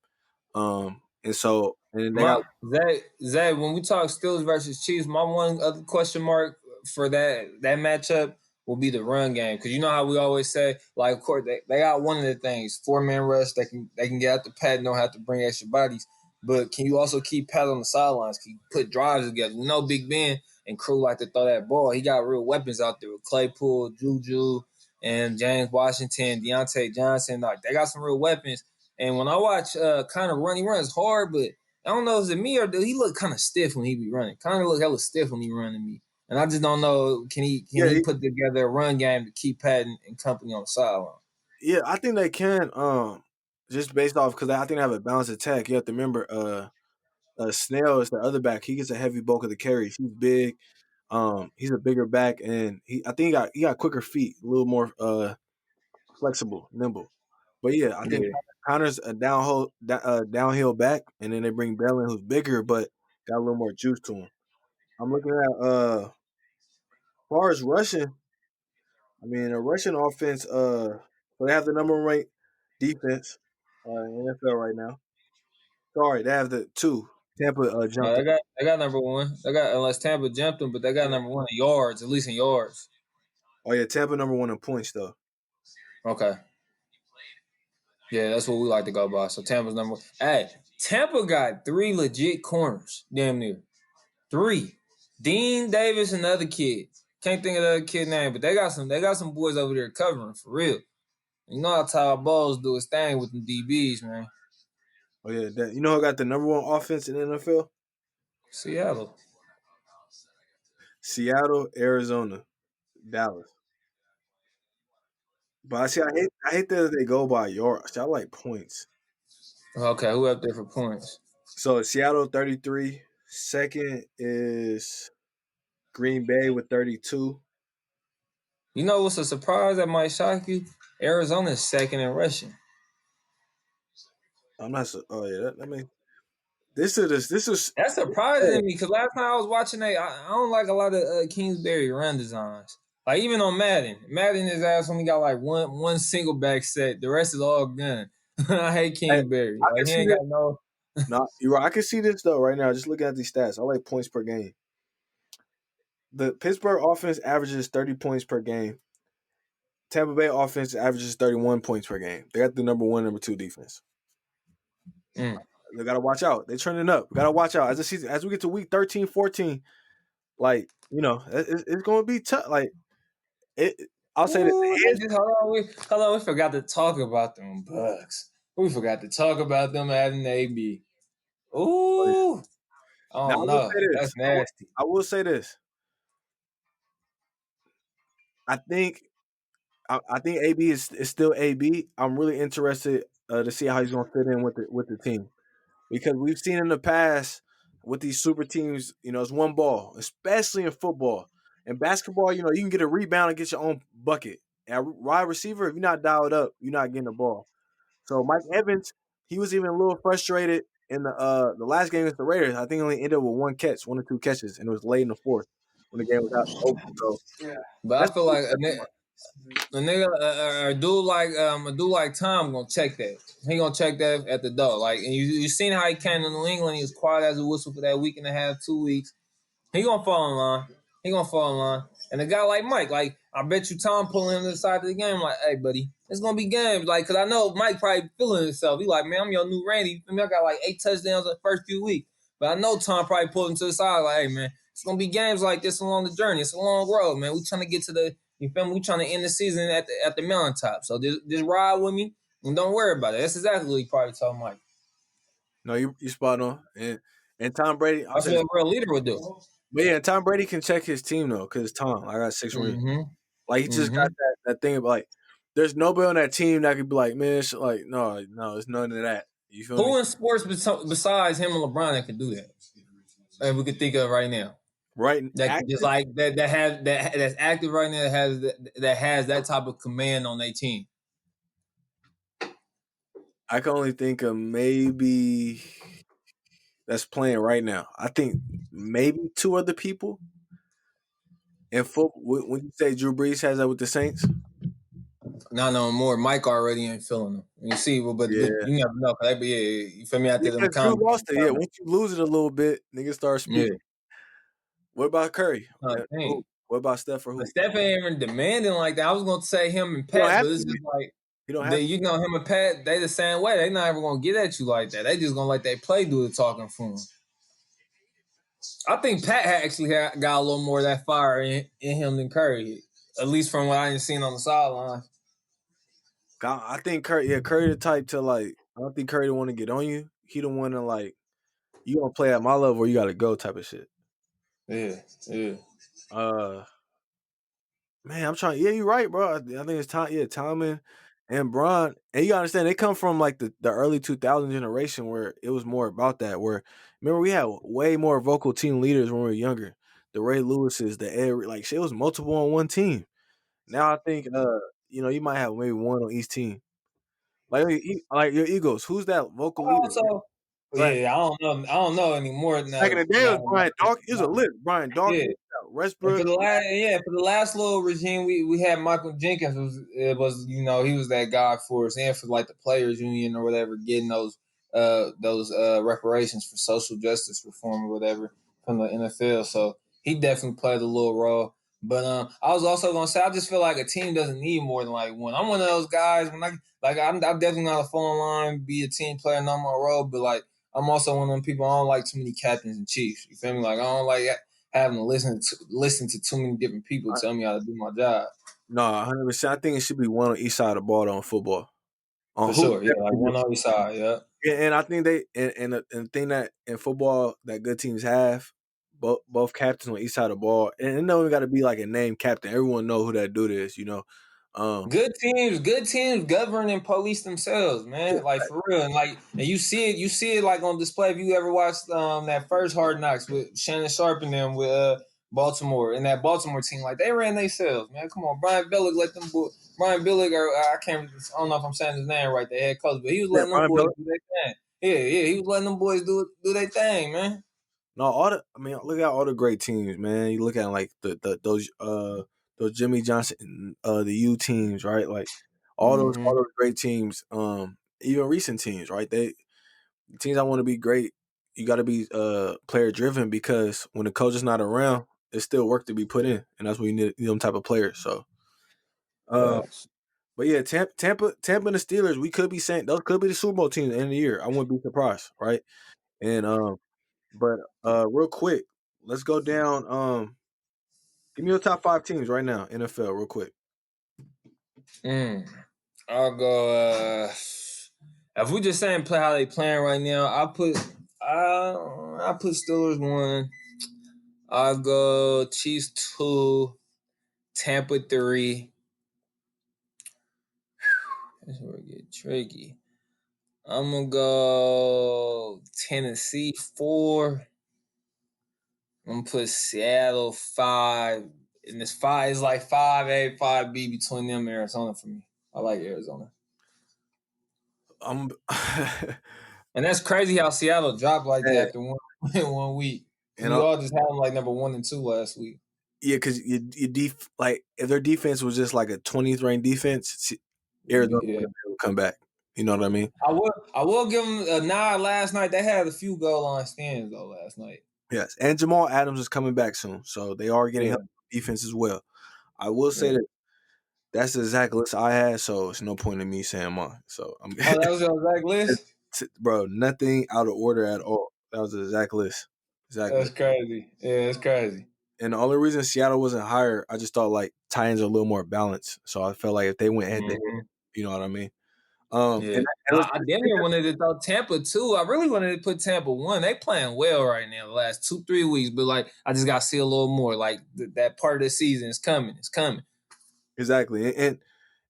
And they got My Zach, when we talk Steelers versus Chiefs, my one other question mark for that matchup will be the run game because you know how we always say, like, of course they got one of the things 4-man rush. They can get out the pad and don't have to bring extra bodies. But can you also keep Pat on the sidelines? Can you put drives together? We know Big Ben and crew like to throw that ball. He got real weapons out there with Claypool, Juju, and James Washington, Deontay Johnson. Like they got some real weapons. And when I watch kind of run, he runs hard, but I don't know, is it me or do he look kind of stiff when he be running? Kind of look hella stiff when he running me. And I just don't know, can yeah, he put together a run game to keep Pat and company on the sideline? yeah. I think they can. Just based off because I think they have a balanced attack. You have to remember, Snell is the other back. He gets a heavy bulk of the carries. He's big. He's a bigger back, and I think he got quicker feet, a little more flexible, nimble. But yeah, I think Yeah. Connor's a downhill back, and then they bring Bell in, who's bigger but got a little more juice to him. I'm looking at as far as rushing. I mean, a Russian offense. So they have the number one ranked defense in NFL right now. Sorry, they have the two. Tampa No, jumped them. they got number one. They got unless Tampa jumped them, but they got number one in yards, at least in yards. Oh yeah, Tampa number one in points though. Okay. Yeah, that's what we like to go by. So Tampa's number one. Hey, Tampa got three legit corners, damn near. Three. Dean Davis and the other kid. Can't think of the other kid name, but they got some boys over there covering for real. You know how Tyler Bowles do his thing with the DBs, man. Oh yeah, you know who got the number one offense in the NFL? Seattle. Seattle, Arizona, Dallas. But I hate that they go by yards. I like points. Okay, who up there for points? So Seattle 33. Second is Green Bay with 32. You know what's a surprise that might shock you? Arizona's second in rushing. I'm not so. Oh yeah, I mean, this is. That's surprising to me because last time I was watching I don't like a lot of Kingsbury run designs. Like even on Madden his ass only got like one single back set. The rest is all gun. I hate Hey, Kingsbury. I Like can he see ain't this. got no. No, you're right. I can see this though right now. Just looking at these stats, I like points per game. The Pittsburgh offense averages 30 points per game. Tampa Bay offense averages 31 points per game. They got the number one, number two defense. Mm. They gotta watch out. They're trending up. We gotta watch out as the season, as we get to week 13, 14. Like it's going to be tough. Like it. I'll say this. Ooh, hold on. We forgot to talk about them Bucks. We forgot to talk about them adding AB. Ooh, I Now I don't will know. say this. That's nasty. I will say this. I think I think AB is still AB. I'm really interested to see how he's going to fit in with the team because we've seen in the past with these super teams, it's one ball, especially in football. In basketball, you can get a rebound and get your own bucket. And a wide receiver, if you're not dialed up, you're not getting the ball. So Mike Evans, he was even a little frustrated in the last game against the Raiders. I think he only ended up with one or two catches, and it was late in the fourth when the game was out over. So But that's I feel like a nigga, a dude like Tom gonna check that. He gonna check that at the door. Like, and you seen how he came to New England. He was quiet as a whistle for that week and a half, 2 weeks. He gonna fall in line. He gonna fall in line. And a guy like Mike, like I bet you Tom pulling him to the side of the game, like, hey buddy, it's gonna be games. Like, cause I know Mike probably feeling himself. He like, man, I'm your new Randy. I mean, I got like 8 touchdowns in the first few weeks. But I know Tom probably pulled him to the side, like, hey man, it's gonna be games like this along the journey. It's a long road, man. We trying to get to the you feel me? We trying to end the season at the mountaintop. So just ride with me and don't worry about it. That's exactly what he probably told Mike. no, you spot on. And Tom Brady, I'll That's say what this. a real leader would do. But yeah, Tom Brady can check his team though, because Tom, I got 6 rings. Mm-hmm. Like he just got Mm-hmm. that thing of like, there's nobody on that team that could be like, man, like no, it's none of that. You feel me? Who in sports besides him and LeBron that can do that? That we could think of right now. Right, That can just active. like that's active right now that has that type of command on their team. I can only think of maybe that's playing right now. I think maybe two other people in football. When you say Drew Brees has that with the Saints, Not no more. Mike already ain't feeling them. You see, but yeah, you never know. But yeah, you feel me? After them because Drew comments, lost it. Yeah, once you lose it a little bit, niggas start yeah. speaking. What about Curry? Dang. Who? What about Steph or But who? Steph ain't even demanding like that. I was gonna say him and You don't Pat, have but it's to be. just like You don't have to. him and Pat, they the same way. They not ever gonna get at you like that. They just gonna let they play do the talking for them. I think Pat actually got a little more of that fire in him than Curry, at least from what I ain't seen on the sideline. I think Curry. Yeah, Curry the type to like. I don't think Curry the one to get on you. He the one to like. You gonna play at my level, or you gotta go type of shit. Yeah, yeah. Uh, Man, I'm trying. Yeah, you're right, bro. I think it's Tom. Yeah, Tom and Bron. And you gotta understand, they come from like the early 2000 generation where it was more about that. Where remember we had way more vocal team leaders when we were younger. the Ray Lewis's, the Ed, like shit was multiple on one team. Now I think you might have maybe one on each team. Like your Eagles, who's that vocal leader? Also, Right. yeah, I don't know. I don't know anymore Back now. in the day, it was Brian Dawkins. It was a list. Brian Yeah. Dawkins, And Westbrook. for the last little regime, we had Michael Jenkins was he was that guy for us and for like the players union or whatever, getting those reparations for social justice reform or whatever from the NFL. So he definitely played a little role. But I was also gonna say I just feel like a team doesn't need more than like one. I'm one of those guys when I'm definitely not a phone line, be a team player, not my role, but like I'm also one of them people I don't like too many captains and chiefs. You feel me? Like I don't like having to listen to too many different people tell me how to do my job. No, 100%. I think it should be one on each side of the ball on football. On For who? sure, yeah, like one on each side, yeah. And I think and the thing that in football that good teams have both captains on each side of the ball, and it don't got to be like a name captain. Everyone know who that dude is, you know. Good teams govern and police themselves, man. Like for real, and you see it like on display. If you ever watched that first Hard Knocks with Shannon Sharp and them with Baltimore and that Baltimore team, like they ran themselves, man. Come on, Brian Billick, or I don't know if I'm saying his name right, the head coach, but he was Yeah, letting them Brian boys Bel- do their thing. Yeah, he was letting them boys do their thing, man. No, look at all the great teams, man. You look at like those Jimmy Johnson the U teams, right? Like all Mm-hmm. those great teams, even recent teams, right? The teams I want to be great, you got to be player driven because when the coach is not around, it's still work to be put in, and that's what you need them type of players. So, uh, Facts. but yeah, Tampa, and the Steelers, we could be saying those could be the Super Bowl teams at the end of the year. I wouldn't be surprised, right? And but real quick, let's go down. Give me your top 5 teams right now, NFL, real quick. Mm. I'll go. If we just saying play how they playing right now, I put Steelers 1. I'll go Chiefs 2, Tampa 3. This is where it get tricky. I'm gonna go Tennessee 4. I'm gonna put Seattle 5. And this 5 is like 5A, 5B between them and Arizona for me. I like Arizona. I'm And that's crazy how Seattle dropped like that yeah, after one week. and We all just had them like number 1 and 2 last week. yeah, because like if their defense was just like a 20th ranked defense, Arizona Yeah, would come back. You know what I mean? I will give them a nod. Last night they had a few goal line stands though. Last night, Yes, and Jamal Adams is coming back soon, so they are getting yeah, help defense as well. I will say yeah. that that's the exact list I had, so it's no point in me saying mine. So I'm, Oh, that was your exact list. bro, nothing out of order at all. That was the exact list, exact That's list. crazy. Yeah, that's crazy. And the only reason Seattle wasn't higher, I just thought like Titans are a little more balanced. So I felt like if they went head to head, Mm-hmm. you know what I mean. Yeah, And let's I damn near wanted to throw Tampa too. I really wanted to put Tampa 1. They playing well right now the last 2-3 weeks, but like I just got to see a little more. Like that part of the season is coming. It's coming. exactly. And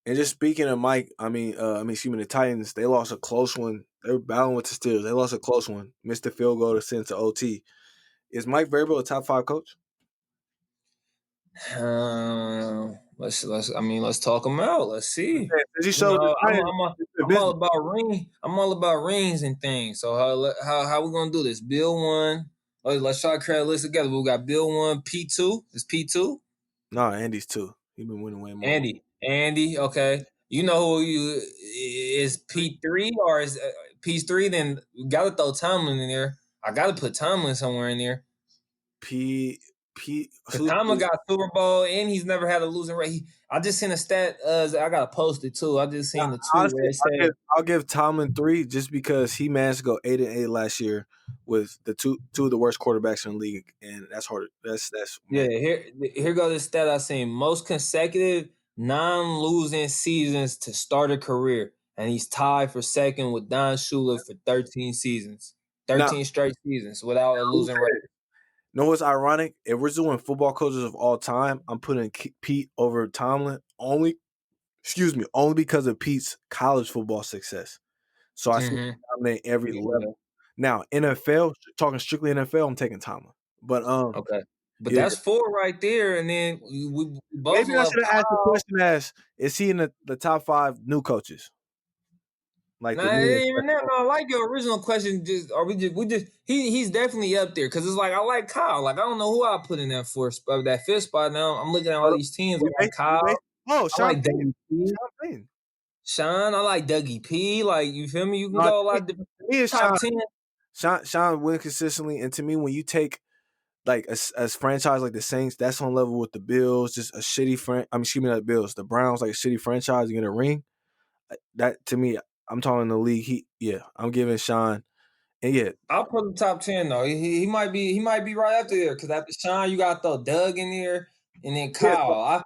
just speaking of Mike, excuse me, the Titans, they lost a close one. They were battling with the Steelers. They lost a close one. Missed the field goal to send to OT. Is Mike Vrabel a top 5 coach? Let's talk them out. Let's see. Since he You showed the know, Titans, it's been I'm all business. about ring. I'm all about rings and things. So how we gonna do this? Bill 1. Let's try to create a list together. We got Bill 1, P2. Is P2? Nah, Andy's too. He been winning way more. Andy. Okay. You know who you is P3 or is P3? Then we gotta throw Tomlin in there. I gotta put Tomlin somewhere in there. P P. Cause Tomlin got Super Bowl and he's never had a losing rate. I just seen a stat. I gotta post it too. I just seen the tweet where Honestly, they said I'll give Tomlin 3 just because he managed to go 8-8 last year with the two of the worst quarterbacks in the league, and that's hard. That's Yeah, man. here go the stat I seen. Most consecutive non-losing seasons to start a career. And he's tied for second with Don Shula for 13 seasons. Now, 13 straight seasons without a losing record. know what's ironic? If we're doing football coaches of all time, I'm putting Pete over Tomlin only because of Pete's college football success. So I see him Mm-hmm. dominate every Yeah. level. Now, NFL, talking strictly NFL, I'm taking Tomlin. But Okay. But that's 4 right there, and then we both Maybe I love should have asked the Kyle. question as, is he in the top 5 new coaches? Like the Nah, it new. ain't even that. No, I like your original question. Just are we just he's definitely up there because it's like I like Kyle. Like I don't know who I put in that that 5th spot. Now I'm looking at all these teams. I like Kyle. Oh, I Sean like Payton. Dougie P. Sean Payton. Sean. I like Dougie P. Like you feel me? You can No, go a lot of different to me, it's top 10. Sean win consistently, and to me, when you take like as franchise like the Saints, that's on level with the Bills. Just a shitty excuse me, not the Bills. The Browns, like a shitty franchise, you get a ring. That to me, I'm talking the league. I'm giving Sean. And yeah, I'll put him top 10 though. He might be right up there because after Sean, you got to throw Doug in there and then yeah. Kyle.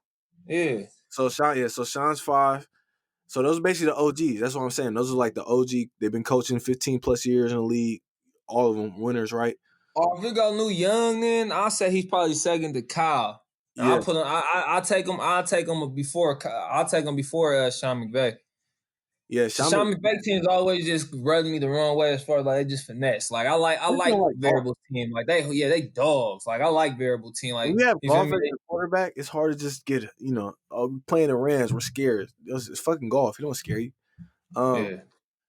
Yeah. So Sean's 5. So those are basically the OGs. That's what I'm saying. Those are like the OG. They've been coaching 15 plus years in the league. All of them winners, right? Or if we go new young, then I'll say he's probably second to Kyle. And Yeah, I'll put him. I'll take him. I'll take him before. I'll take him before Sean McVay. yeah. So Sean McVay teams always just rubbing me the wrong way as far as like they just finesse. Like I like like golf. variable team. Like they dogs. Like I like variable team. When Like we have you feel golf me? as a quarterback, it's hard to just get, we playing the Rams, we're scared. It's fucking golf. It don't scare you. Yeah.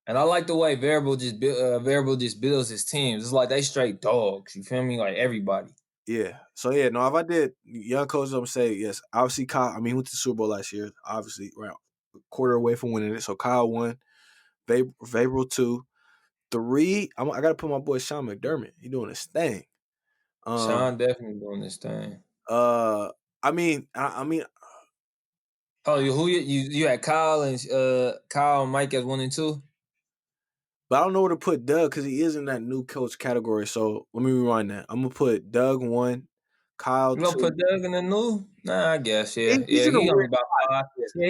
And I like the way variable just builds his teams. It's like they straight dogs. You feel me? Like everybody. Yeah. So yeah, no, if I did young coach, I'm gonna say yes. Obviously, Kyle. I mean, he went to the Super Bowl last year. Obviously, around a quarter away from winning it. So Kyle won. Vrabel 2, 3. I gotta put my boy Sean McDermott. He doing his thing. Sean definitely doing this thing. Uh, I mean, Oh, you had Kyle and Mike as 1 and 2. but I don't know where to put Doug because he is in that new coach category. So let me rewind that. I'm gonna put Doug 1, Kyle You gonna 2. put Doug in the new? Nah, I guess He's yeah. in a He only weird about spot. 5. Yeah,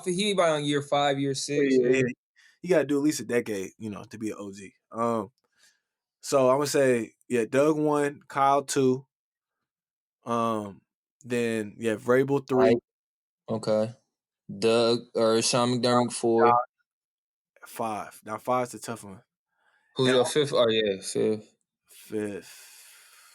he about on year 5, year 6. Yeah. Yeah, You gotta do at least a decade, to be an OG. So I'm gonna say, yeah, Doug 1, Kyle 2, then yeah, Vrabel 3, Mike. Okay. Doug or Sean McDermott 4. Josh 5. Now 5's a tough one. Who's And your 5th? Oh yeah, 5th. fifth,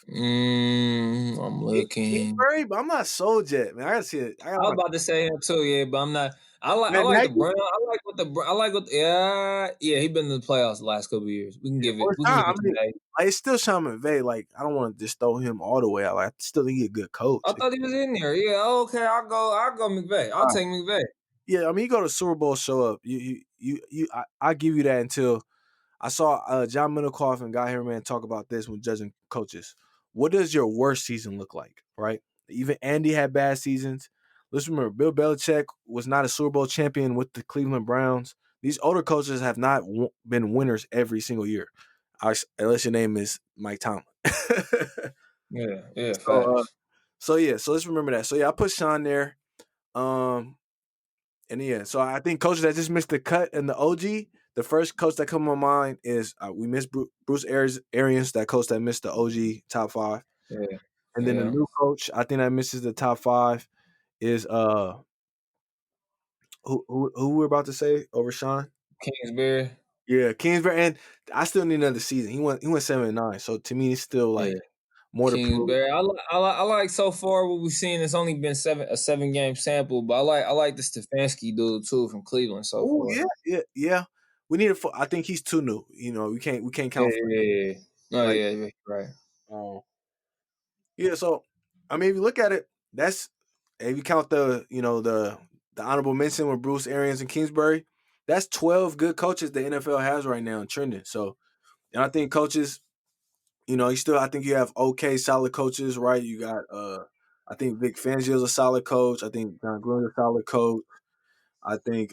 I'm looking. Kingsbury, but I'm not sold yet, man. I gotta see it. I I got was my about to say him too, yeah, but I'm not. I Matt like the Nagy. Brown. I like what yeah. He been in the playoffs the last couple of years. Or We can Sean. give I it to mean, Nagy. like, it's still Sean McVay. Like, I don't want to just throw him all the way out. Like, I still think he's a good I coach. thought he was in there. Yeah, okay. I'll go McVay. I'll take McVay. Yeah, I mean, you go to Super Bowl, show up. I give you that until I saw John Middlecoff and Guy Herman talk about this when judging coaches. What does your worst season look like, right? Even Andy had bad seasons. Let's remember, Bill Belichick was not a Super Bowl champion with the Cleveland Browns. These older coaches have not been winners every single year, unless your name is Mike Tomlin. Yeah, so, facts. so let's remember that. So yeah, I put Sean there. And yeah, so I think coaches that just missed the cut and the OG. The first coach that come to my mind is we missed Bruce Arians, that coach that missed the OG top 5. Yeah, And then the yeah. new coach, I think that misses the top 5 is who we're about to say over Sean. Kingsbury. Yeah, Kingsbury, and I still need another season. He went 7-9, so to me, it's still Yeah, like more to prove. Kingsbury. I like so far what we've seen. It's only been a 7 game sample, but I like the Stefanski dude too from Cleveland so Oh far. yeah. We need to. I think he's too new. We can't Yeah, count for yeah. Oh like. yeah, right. Yeah, so I mean, if you look at it, that's if you count the honorable mention with Bruce Arians and Kingsbury, that's 12 good coaches the NFL has right now and trending. So, and I think coaches, I think you have okay, solid coaches, right? You got I think Vic Fangio's a solid coach. I think Don Gruden's a solid coach. I think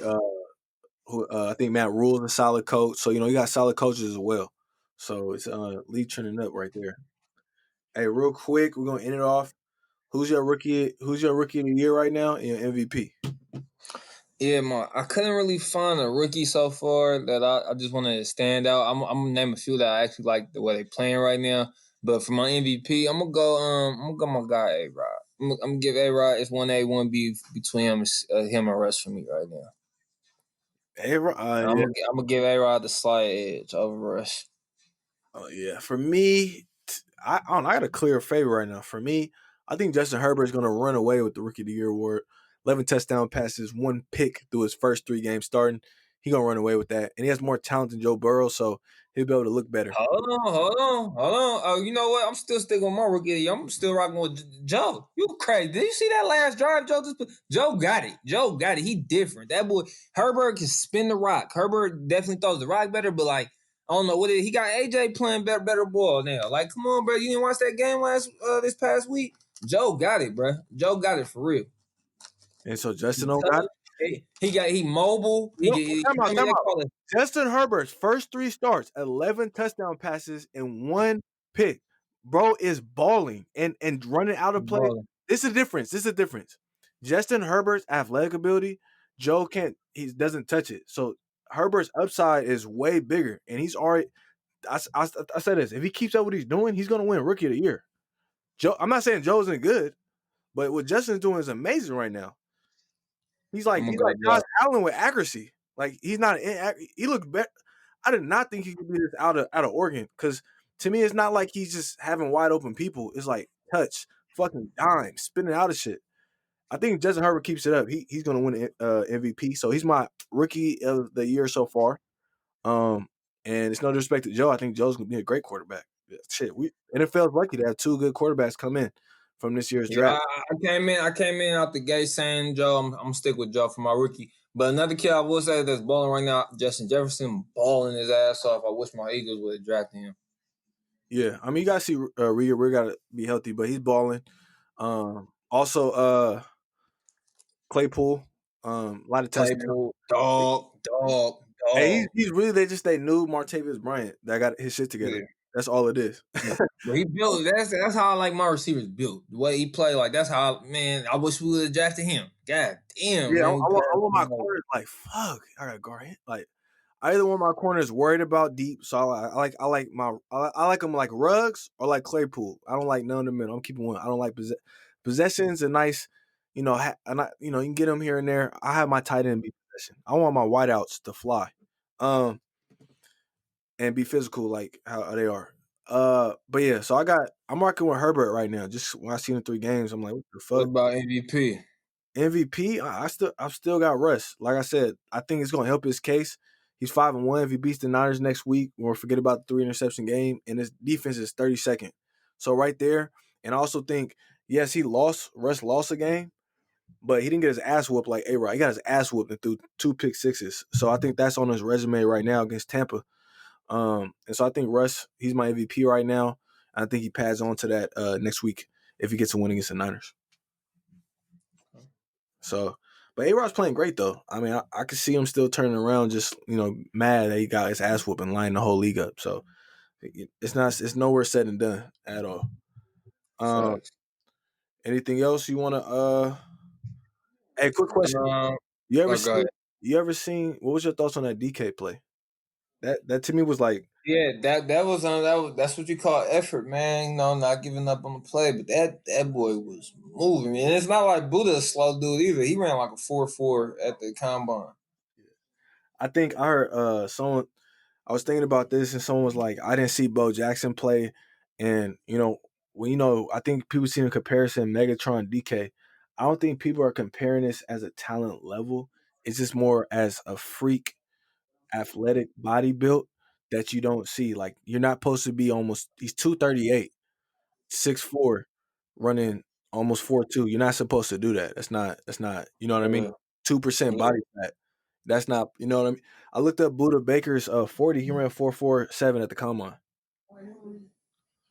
I think Matt Rule's a solid coach. So you got solid coaches as well. So it's league trending up right there. Hey, real quick, we're gonna end it off. Who's your rookie? Who's your rookie of the year right now and your MVP? Yeah, I couldn't really find a rookie so far that I just wanted to stand out. I'm gonna name a few that I actually like the way they playing right now. But for my MVP, I'm gonna go my guy A Rod. I'm gonna give A Rod it's 1A, 1B between him and Russ for me right now. Hey, yeah. I'm gonna give A Rod the slight edge over Russ. Oh yeah. For me, I don't know, I got a clear favorite right now. For me, I think Justin Herbert is going to run away with the Rookie of the Year award. 11 touchdown passes, 1 pick through his first 3 games starting. He going to run away with that. And he has more talent than Joe Burrow, so he'll be able to look better. Hold on. Oh, you know what? I'm still sticking with my rookie. I'm still rocking with Joe. You crazy? Did you see that last drive, Joe? Joe got it. Joe got it. He different. That boy Herbert can spin the rock. Herbert definitely throws the rock better, but like I don't know what he got. AJ playing better ball now. Like, come on, bro. You didn't watch that game this past week? Joe got it, bro. Joe got it for real. And so Justin don't got it. He mobile. No, time I out, mean, time they out. call it Justin Herbert's first 3 starts, 11 touchdown passes and 1 pick. Bro is balling and running out of play. balling. This is a difference. This is a difference. Justin Herbert's athletic ability, Joe can't. He doesn't touch it. So Herbert's upside is way bigger, and he's already. I said this. If he keeps up what he's doing, he's going to win Rookie of the Year. Joe. I'm not saying Joe isn't good, but what Justin's doing is amazing right now. He's like I'm gonna go Josh Joe. Allen with accuracy. Like he's not. He looked better. I did not think he could do this out of Oregon because to me it's not like he's just having wide open people. It's like touch, fucking dime, spinning out of shit. I think Justin Herbert keeps it up. He's gonna win MVP. So he's my rookie of the year so far. And it's no disrespect to Joe. I think Joe's gonna be a great quarterback. Shit, NFL's lucky to have 2 good quarterbacks come in from this year's Yeah, draft. I came in out the gate saying Joe. I'm gonna stick with Joe for my rookie. But another kid I will say that's balling right now, Justin Jefferson, balling his ass off. I wish my Eagles would have drafted him. Yeah, I mean you gotta see Rhea. We gotta be healthy, but he's balling. Also, Claypool, a lot of touchdowns. Claypool, dog. Hey, he's really they just they knew Martavius Bryant that got his shit together. Yeah. That's all it is. Yeah. But he built. That's how I like my receivers built. The way he play, like that's how. Man, I wish we would have drafted him. God damn, Yeah, man. I want my corners like fuck. I gotta guard him. Like I either want my corners worried about deep, so I like them like Ruggs or like Claypool. I don't like none of them. I'm keeping one. I don't like possessions and nice. You know, you can get them here and there. I have my tight end be possession. I want my wideouts to fly, and be physical like how they are. But yeah, so I'm rocking with Herbert right now. Just when I see him 3 games, I'm like, what the What fuck? about MVP? MVP, I've still got Russ. Like I said, I think it's gonna help his case. He's 5-1. If he beats the Niners next week, we'll forget about the 3 interception game. And his defense is 32nd. So right there, and I also think, yes, Russ lost a game, but he didn't get his ass whooped like A-Rod. He got his ass whooped and threw 2 pick-sixes. So I think that's on his resume right now against Tampa. And so I think Russ, he's my MVP right now. I think he pads on to that next week if he gets a win against the Niners. So, but A-Rod's playing great though. I mean, I could see him still turning around, just mad that he got his ass whooped and lining the whole league up. So it's nowhere said and done at all. Facts. Anything else you want to? Hey, quick question. You ever Go seen? ahead. You ever seen? What was your thoughts on that DK play? That to me was like, Yeah, that's what you call effort, man. No, not giving up on the play, but that boy was moving, man. It's not like Buddha a slow dude either. He ran like a 4.4 at the combine. I think I heard someone. I was thinking about this, and someone was like, "I didn't see Bo Jackson play," and I think people see the comparison Megatron DK. I don't think people are comparing this as a talent level. It's just more as a freak, athletic body built that you don't see. Like you're not supposed to be almost. He's 238, 6'4", running almost 4'2". You're not supposed to do that. That's not. You know what I mean? Yeah. 2% Yeah. body fat. That's not, you know what I mean? I looked up Buda Baker's 40. He ran 4.47 at the combine.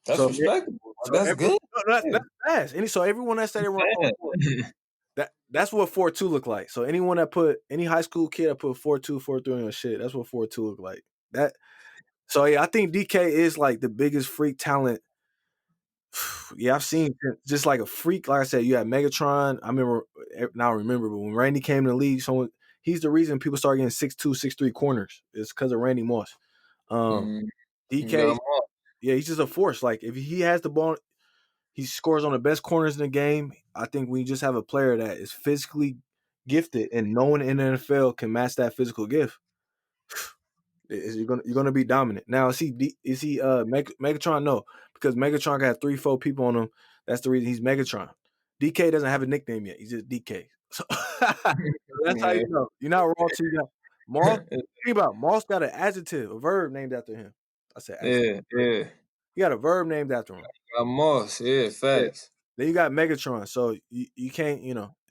That's So, respectable. That's good. that's fast. So everyone that said they run 4.4, that's what 4.2 look like. So anyone that put any high school kid that put 4.2, 4.3 on your shit, that's what 4.2 look like. That. So yeah, I think DK is like the biggest freak talent. Yeah, I've seen just like a freak. Like I said, you had Megatron. I remember, but when Randy came in the league, he's the reason people start getting 6'2", 6'3" corners. It's because of Randy Moss. DK, yeah, he's just a force. Like if he has the ball, he scores on the best corners in the game. I think we just have a player that is physically gifted, and no one in the NFL can match that physical gift. You're gonna be dominant. Now is he Megatron? No, because Megatron got 3-4 people on him. That's the reason he's Megatron. DK doesn't have a nickname yet. He's just DK. So that's how you know. You're not wrong till you got Moss. Think about it. Moss got an adjective, a verb named after him. I said adjective. Yeah. He got a verb named after him. Moss, facts. Then you got Megatron, so you can't,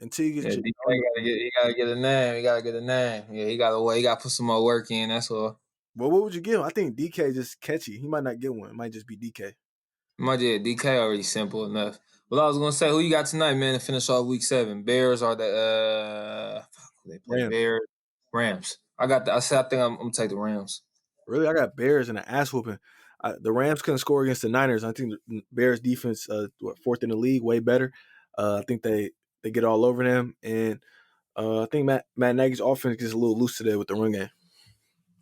until you get he gotta get a name. He gotta get a name. Yeah, he gotta put some more work in. That's all. Well, what would you give him? I think DK just catchy. He might not get one. It might just be DK. DK already simple enough. Well, I was gonna say, who you got tonight, man, to finish off week 7? Bears or the they play Rams. Bears, Rams. I think I'm gonna take the Rams. Really, I got Bears and an ass whooping. The Rams couldn't score against the Niners. I think the Bears defense, 4th in the league, way better. I think they get all over them, and I think Matt Nagy's offense gets a little loose today with the run game.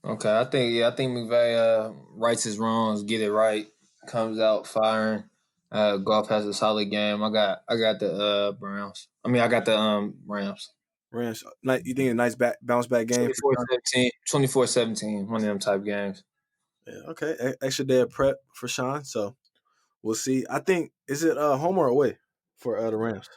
Okay, I think McVay rights his wrongs, get it right, comes out firing. Goff has a solid game. I got the Browns. I mean, I got the Rams. Rams. You think a nice bounce back game? 24-17, one of them type games. Yeah, okay. Extra day of prep for Sean, so we'll see. I think, is it home or away for the Rams?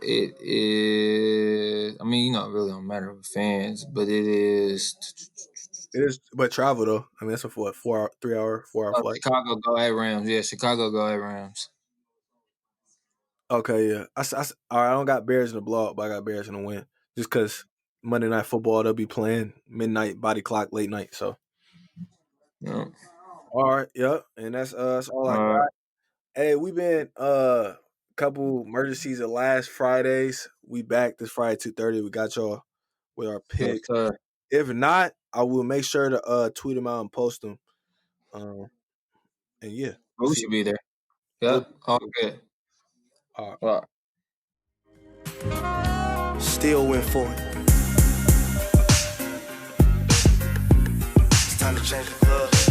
It is. I mean, it really don't matter with fans, but it is. It is, but travel though. I mean, that's a 3-hour flight. Chicago go at Rams. Yeah, Chicago go at Rams. Okay, yeah. I don't got Bears in the blowout, but I got Bears in the win. Just because Monday Night Football, they'll be playing midnight, body clock, late night. So, yeah. All right, yep. And that's all I got. Hey, we been couple emergencies the last Fridays. We back this Friday 2:30. We got y'all with our picks. Yes, if not, I will make sure to tweet them out and post them. And yeah, we should be there. Yep. All good. All right. Still went for it. It's time to change the club.